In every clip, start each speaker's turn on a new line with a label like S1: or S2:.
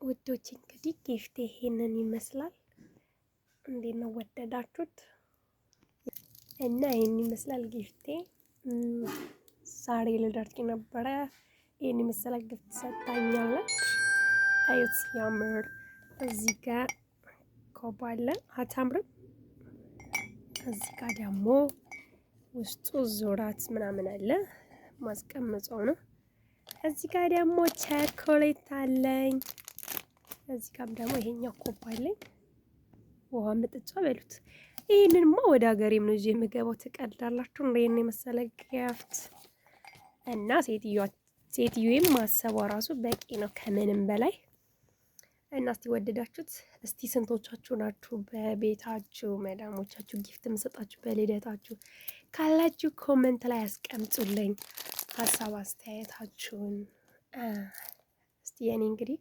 S1: ውዶች እንግዲህ ጊፍት ይሄንን ይመስላል። እንዴት ነው ወደዳችሁት? እና ይሄን ይመስላል ጊፍቴ። ዛሬ ልደርስ ነበረ። ይሄን ይመስላል ጊፍት ሰጣኛለች። አዩት ሲያምር። እዚህ ጋር ኮባ አለ። አታምርም? እዚህ ጋር ደግሞ ውስጡ ዙራት ምናምን አለ። ማስቀመጫው ነው። እዚህ ጋር ደግሞ ቸኮሌት አለኝ። እዚህ ጋርም ደግሞ ይሄኛው ኮባ አለኝ። ውሃ መጠጫ በሉት። ይሄንንማ ወደ ሀገሬም ነው ይዤ የምገባው። ትቀዳላችሁ እንዴ? ይሄን የመሰለ ጊፍት እና ሴትዮዬም ማሰቧ ራሱ በቂ ነው ከምንም በላይ። እና እስቲ ወደዳችሁት? እስቲ ስንቶቻችሁ ናችሁ በቤታችሁ መዳሞቻችሁ ጊፍት የምሰጣችሁ በልደታችሁ? ካላችሁ ኮመንት ላይ አስቀምጡልኝ ሀሳብ አስተያየታችሁን። እስቲ የኔ እንግዲህ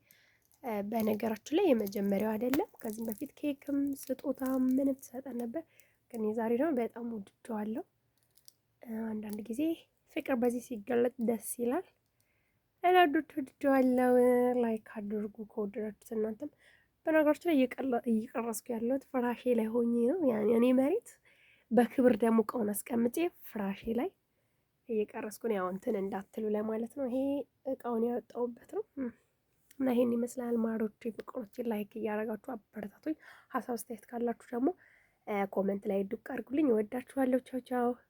S1: በነገራችሁ ላይ የመጀመሪያው አይደለም። ከዚህም በፊት ኬክም ስጦታም ምንም ትሰጠን ነበር፣ ግን የዛሬ ደግሞ በጣም ወድጀዋለሁ። አንዳንድ ጊዜ ፍቅር በዚህ ሲገለጥ ደስ ይላል። ወድጀዋለሁ። ላይክ አድርጉ ከወደዳችሁት እናንተም። በነገራችሁ ላይ እየቀረስኩ ያለሁት ፍራሼ ላይ ሆኜ ነው። ያን እኔ መሬት በክብር ደግሞ እቃውን አስቀምጬ ፍራሼ ላይ እየቀረስኩ ነው። ያው እንትን እንዳትሉ ለማለት ነው። ይሄ እቃውን ያወጣሁበት ነው። እና ይሄን ይመስላል ማሮቼ፣ ፍቅሮቼ። ላይክ እያደረጋችሁ አበረታቱኝ። ሀሳብ አስተያየት ካላችሁ ደግሞ ኮመንት ላይ ዱቅ አድርጉልኝ። እወዳችኋለሁ። ቻው ቻው።